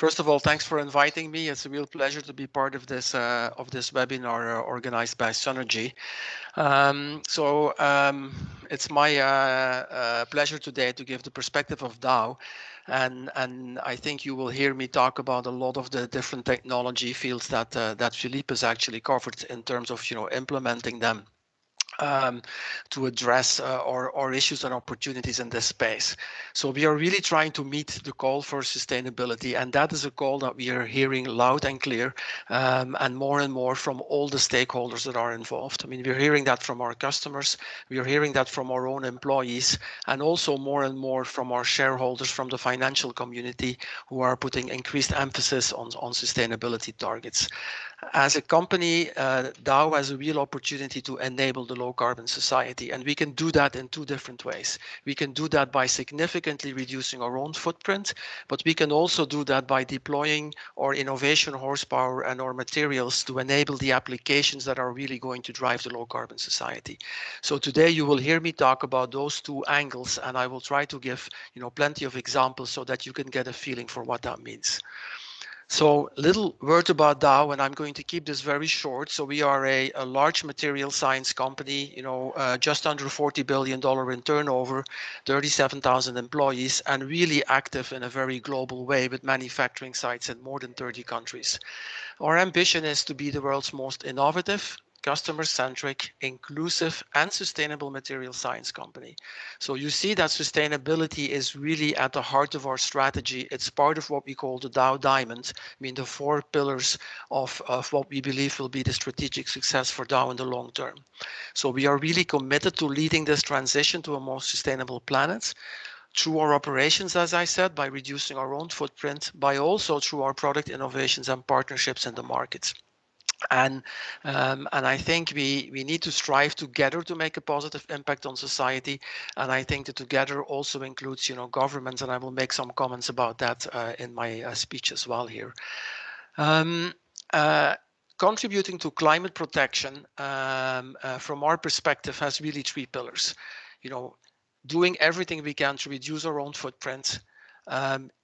First of all, thanks for inviting me. It's a real pleasure to be part of this webinar organized by SUNERGY. It's my pleasure today to give the perspective of Dow, and I think you will hear me talk about a lot of the different technology fields that Philippe has actually covered in terms of implementing them. To address our issues and opportunities in this space. So we are really trying to meet the call for sustainability, and that is a call that we are hearing loud and clear, and more from all the stakeholders that are involved. I mean, we're hearing that from our customers, we are hearing that from our own employees, and also more and more from our shareholders, from the financial community, who are putting increased emphasis on sustainability targets. As a company, Dow has a real opportunity to enable the low carbon society, and we can do that in two different ways. We can do that by significantly reducing our own footprint, but we can also do that by deploying our innovation horsepower and our materials to enable the applications that are really going to drive the low carbon society. So today you will hear me talk about those two angles, and I will try to give plenty of examples so that you can get a feeling for what that means. So little word about Dow, and I'm going to keep this very short. So we are a large material science company, just under $40 billion in turnover, 37,000 employees, and really active in a very global way with manufacturing sites in more than 30 countries. Our ambition is to be the world's most innovative, customer-centric, inclusive, and sustainable material science company. So you see that sustainability is really at the heart of our strategy. It's part of what we call the Dow Diamond, I mean the four pillars of what we believe will be the strategic success for Dow in the long term. So we are really committed to leading this transition to a more sustainable planet through our operations, as I said, by reducing our own footprint, by also through our product innovations and partnerships in the markets. And I think we need to strive together to make a positive impact on society. And I think that together also includes, governments, and I will make some comments about that in my speech as well here. Contributing to climate protection from our perspective has really three pillars. Doing everything we can to reduce our own footprint,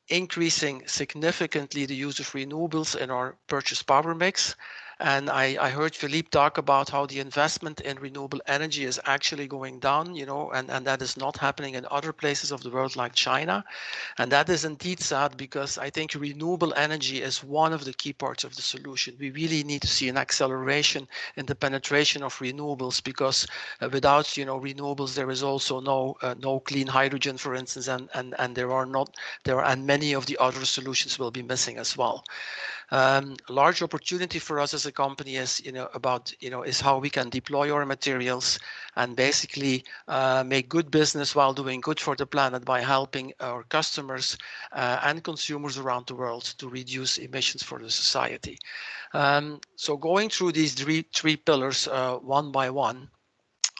increasing significantly the use of renewables in our purchase power mix. And I heard Philippe talk about how the investment in renewable energy is actually going down, and that is not happening in other places of the world like China. And that is indeed sad, because I think renewable energy is one of the key parts of the solution. We really need to see an acceleration in the penetration of renewables, because without renewables, there is also no clean hydrogen, for instance, and many of the other solutions will be missing as well. Large opportunity for us as a company is is how we can deploy our materials and basically make good business while doing good for the planet by helping our customers and consumers around the world to reduce emissions for the society. So going through these three pillars one by one.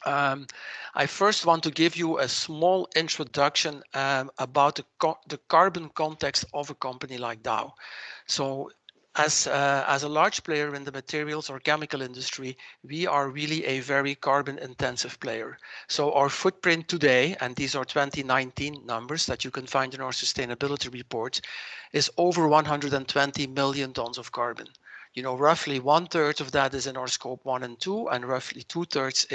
I first want to give you a small introduction about the carbon context of a company like Dow. So as a large player in the materials or chemical industry, we are really a very carbon intensive player. So our footprint today, and these are 2019 numbers that you can find in our sustainability report, is over 120 million tons of carbon. Roughly 1/3 of that is in our scope 1 and 2, and roughly 2/3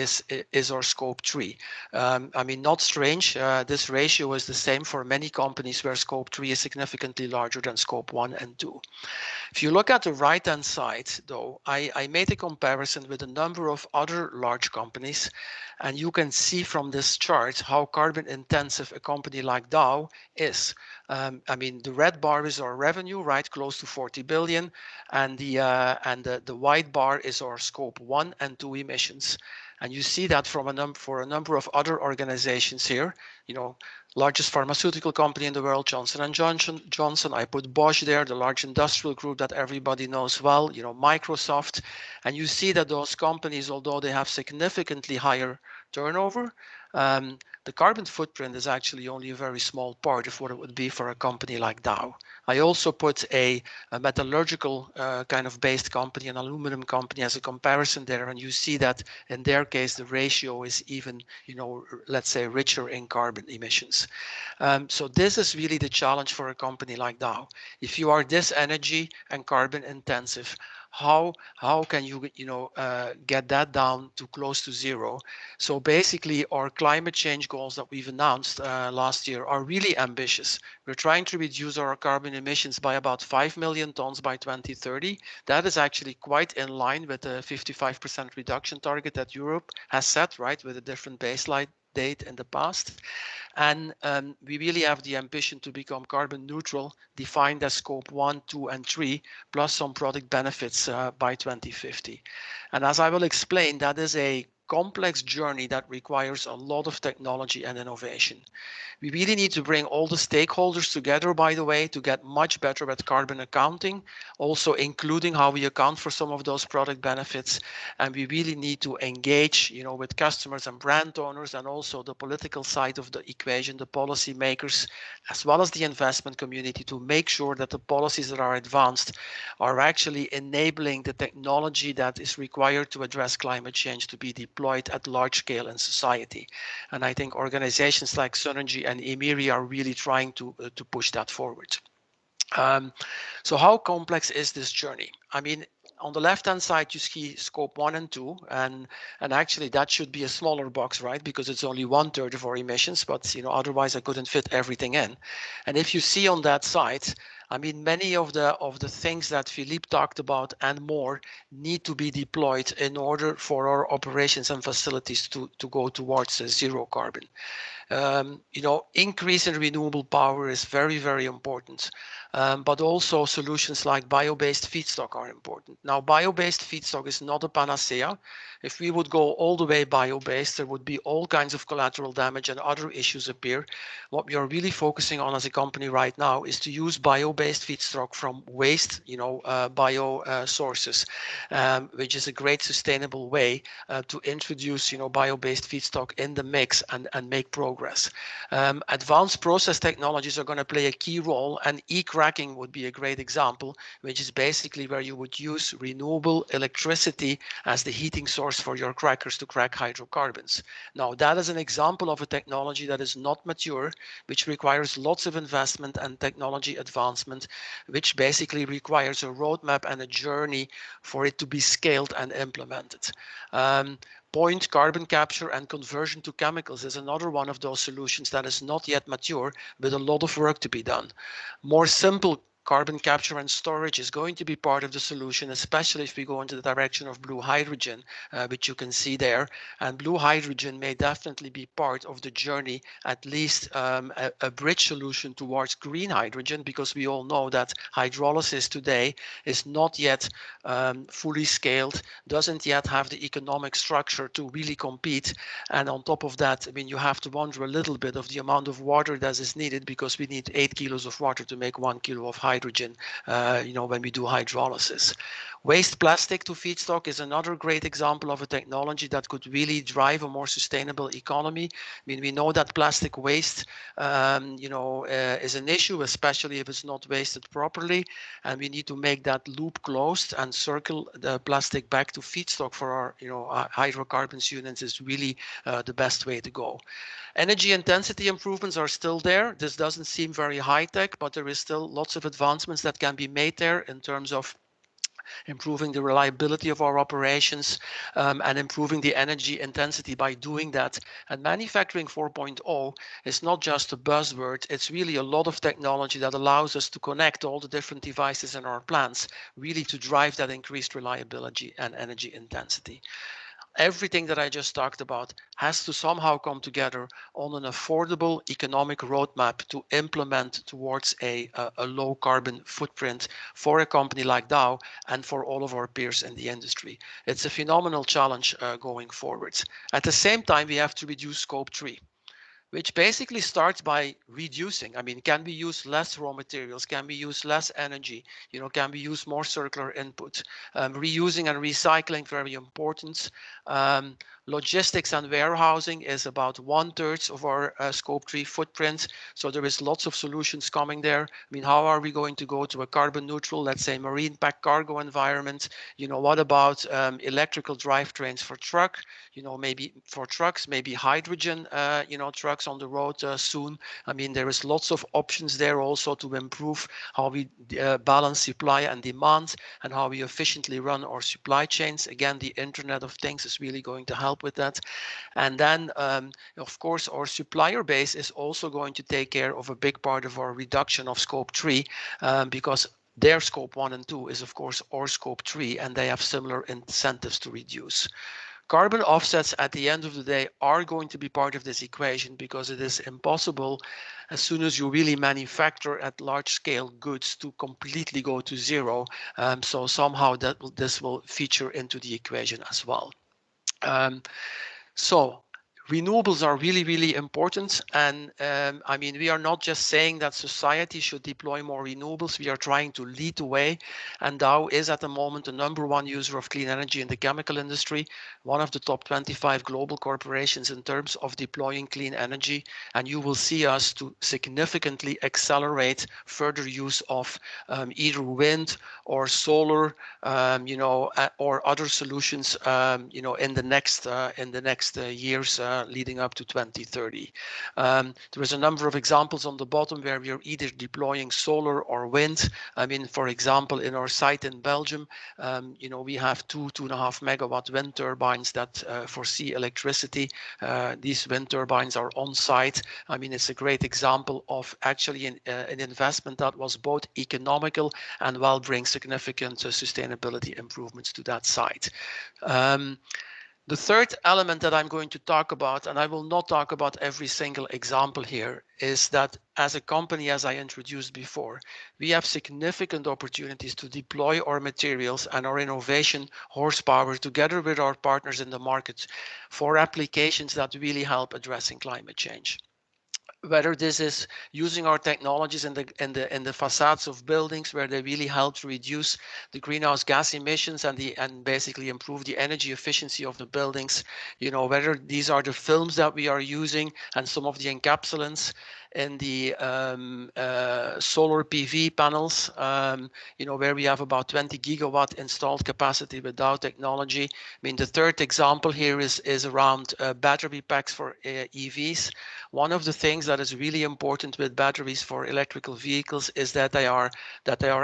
is our scope 3. I mean, not strange. This ratio is the same for many companies where scope 3 is significantly larger than scope 1 and 2. If you look at the right-hand side, though, I made a comparison with a number of other large companies, and you can see from this chart how carbon intensive a company like Dow is. I mean, the red bar is our revenue, right, close to 40 billion, and the white bar is our scope 1 and 2 emissions. And you see that for a number of other organizations here, largest pharmaceutical company in the world, Johnson & Johnson. I put Bosch there, the large industrial group that everybody knows well, Microsoft. And you see that those companies, although they have significantly higher turnover, the carbon footprint is actually only a very small part of what it would be for a company like Dow. I also put a metallurgical kind of based company, an aluminum company, as a comparison there, and you see that in their case the ratio is even, let's say, richer in carbon emissions. So this is really the challenge for a company like Dow. If you are this energy and carbon intensive, how can you get that down to close to zero? So basically, our climate change goals that we've announced last year are really ambitious. We're trying to reduce our carbon emissions by about 5 million tons by 2030. That is actually quite in line with the 55% reduction target that Europe has set, right, with a different baseline date in the past. And we really have the ambition to become carbon neutral, defined as scope 1, 2, and 3, plus some product benefits by 2050. And as I will explain, that is a complex journey that requires a lot of technology and innovation. We really need to bring all the stakeholders together, by the way, to get much better at carbon accounting, also including how we account for some of those product benefits. And we really need to engage, with customers and brand owners, and also the political side of the equation, the policy makers, as well as the investment community, to make sure that the policies that are advanced are actually enabling the technology that is required to address climate change to be deployed at large scale in society. And I think organizations like SUNERGY and EMIRI are really trying to push that forward. So how complex is this journey? I mean, on the left-hand side, you see scope 1 and 2, and actually that should be a smaller box, right? Because it's only 1/3 of our emissions, but otherwise I couldn't fit everything in. And if you see on that side, I mean, many of the things that Philippe talked about and more need to be deployed in order for our operations and facilities to go towards zero carbon. Increase in renewable power is very, very important. But also solutions like bio-based feedstock are important. Now, bio-based feedstock is not a panacea. If we would go all the way bio-based, there would be all kinds of collateral damage and other issues appear. What we are really focusing on as a company right now is to use bio-based feedstock from waste, bio sources, which is a great sustainable way to introduce, bio-based feedstock in the mix and make progress. Advanced process technologies are going to play a key role, and e-cracking would be a great example, which is basically where you would use renewable electricity as the heating source for your crackers to crack hydrocarbons. Now, that is an example of a technology that is not mature, which requires lots of investment and technology advancement, which basically requires a roadmap and a journey for it to be scaled and implemented. Point carbon capture and conversion to chemicals is another one of those solutions that is not yet mature, with a lot of work to be done. More simple carbon capture and storage is going to be part of the solution, especially if we go into the direction of blue hydrogen, which you can see there. And blue hydrogen may definitely be part of the journey, at least a bridge solution towards green hydrogen, because we all know that hydrolysis today is not yet fully scaled, doesn't yet have the economic structure to really compete. And on top of that, I mean, you have to wonder a little bit of the amount of water that is needed, because we need 8 kilos of water to make 1 kilo of hydrogen, when we do hydrolysis. Waste plastic to feedstock is another great example of a technology that could really drive a more sustainable economy. I mean, we know that plastic waste, is an issue, especially if it's not wasted properly, and we need to make that loop closed and circle the plastic back to feedstock for our, hydrocarbons units is really the best way to go. Energy intensity improvements are still there. This doesn't seem very high tech, but there is still lots of advancements that can be made there in terms of improving the reliability of our operations, and improving the energy intensity by doing that. And manufacturing 4.0 is not just a buzzword. It's really a lot of technology that allows us to connect all the different devices in our plants, really to drive that increased reliability and energy intensity. Everything that I just talked about has to somehow come together on an affordable economic roadmap to implement towards a low carbon footprint for a company like Dow and for all of our peers in the industry. It's a phenomenal challenge going forward. At the same time, we have to reduce scope 3. which basically starts by reducing. I mean, can we use less raw materials? Can we use less energy? You know, can we use more circular input? Reusing and recycling, very important. Logistics and warehousing is about 1/3 of our scope 3 footprint. So there is lots of solutions coming there. I mean, how are we going to go to a carbon neutral, let's say, marine pack cargo environment? You know, what about electrical drivetrains for truck? You know, maybe for trucks, maybe hydrogen, you know, trucks on the road soon. I mean, there is lots of options there also to improve how we balance supply and demand and how we efficiently run our supply chains. Again, the Internet of Things is really going to help with that. And then, of course, our supplier base is also going to take care of a big part of our reduction of scope 3 because their scope 1 and 2 is, of course, our scope 3, and they have similar incentives to reduce. Carbon offsets at the end of the day are going to be part of this equation because it is impossible as soon as you really manufacture at large scale goods to completely go to zero. So somehow this will feature into the equation as well. So renewables are really, really important. And I mean, we are not just saying that society should deploy more renewables. We are trying to lead the way. And Dow is at the moment the #1 user of clean energy in the chemical industry, one of the top 25 global corporations in terms of deploying clean energy. And you will see us to significantly accelerate further use of either wind or solar, you know, or other solutions, you know, in the next years leading up to 2030. There is a number of examples on the bottom where we are either deploying solar or wind. I mean, for example, in our site in Belgium, you know, we have 2.5 megawatt wind turbines that foresee electricity. These wind turbines are on site. I mean, it's a great example of actually an investment that was both economical and will bring significant sustainability improvements to that site. The third element that I'm going to talk about, and I will not talk about every single example here, is that as a company, as I introduced before, we have significant opportunities to deploy our materials and our innovation horsepower together with our partners in the market for applications that really help addressing climate change. Whether this is using our technologies in the facades of buildings where they really help to reduce the greenhouse gas emissions and basically improve the energy efficiency of the buildings, you know, whether these are the films that we are using and some of the encapsulants in the solar PV panels, you know, where we have about 20 gigawatt installed capacity with Dow technology. I mean, the third example here is around battery packs for EVs. One of the things that is really important with batteries for electrical vehicles is that they are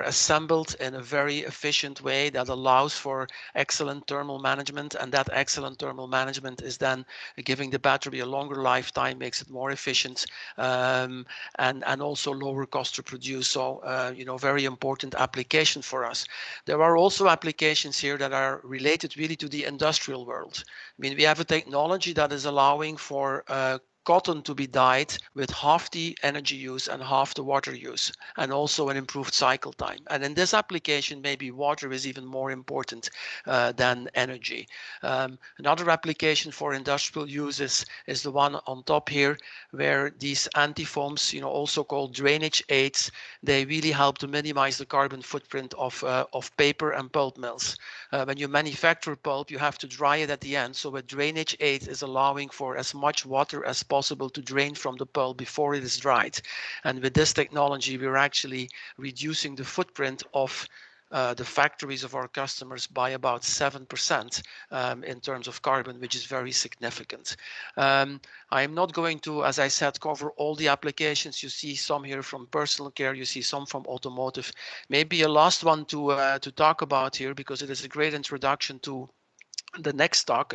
assembled in a very efficient way that allows for excellent thermal management, and that excellent thermal management is then giving the battery a longer lifetime, makes it more efficient, and also lower cost to produce. So you know, very important application for us. There are also applications here that are related really to the industrial world. I mean, we have a technology that is allowing for cotton to be dyed with half the energy use and half the water use, and also an improved cycle time. And in this application, maybe water is even more important than energy. Another application for industrial uses is the one on top here, where these antifoams, you know, also called drainage aids, they really help to minimize the carbon footprint of paper and pulp mills. When you manufacture pulp, you have to dry it at the end. So a drainage aid is allowing for as much water as possible to drain from the pulp before it is dried. And with this technology, we're actually reducing the footprint of the factories of our customers by about 7% in terms of carbon, which is very significant. I am not going to, as I said, cover all the applications. You see some here from personal care, you see some from automotive. Maybe a last one to talk about here, because it is a great introduction to the next talk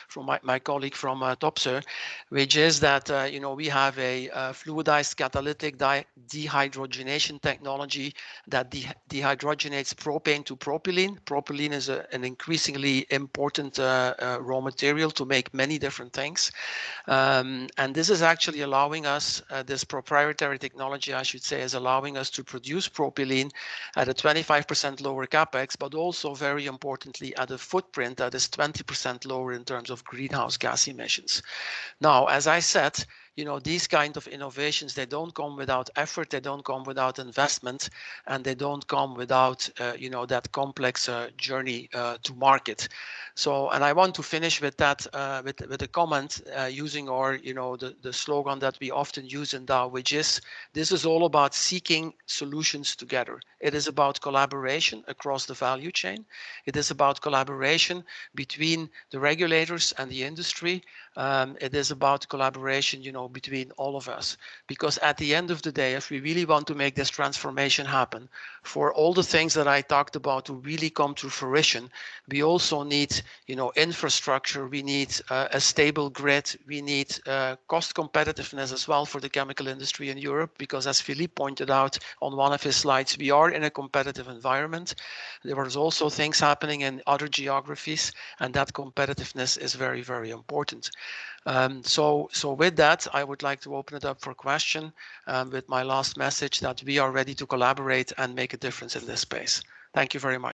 from my colleague from Topsoe, which is that you know, we have a fluidized catalytic dehydrogenation technology that dehydrogenates propane to propylene. Propylene is an increasingly important raw material to make many different things, and this is actually allowing us, this proprietary technology, I should say, is allowing us to produce propylene at a 25% lower capex, but also very importantly at a footprint that is 20% lower in terms of greenhouse gas emissions. Now, as I said, you know, these kind of innovations, they don't come without effort, they don't come without investment, and they don't come without, you know, that complex journey to market. So, and I want to finish with that, with a comment using our, you know, the slogan that we often use in Dow, which is, this is all about seeking solutions together. It is about collaboration across the value chain. It is about collaboration between the regulators and the industry. It is about collaboration, you know, between all of us. Because at the end of the day, if we really want to make this transformation happen, for all the things that I talked about to really come to fruition, we also need, you know, infrastructure. We need a stable grid. We need cost competitiveness as well for the chemical industry in Europe, because as Philippe pointed out on one of his slides, we are in a competitive environment. There was also things happening in other geographies, and that competitiveness is very, very important. So with that, I would like to open it up for question with my last message that we are ready to collaborate and make a difference in this space. Thank you very much.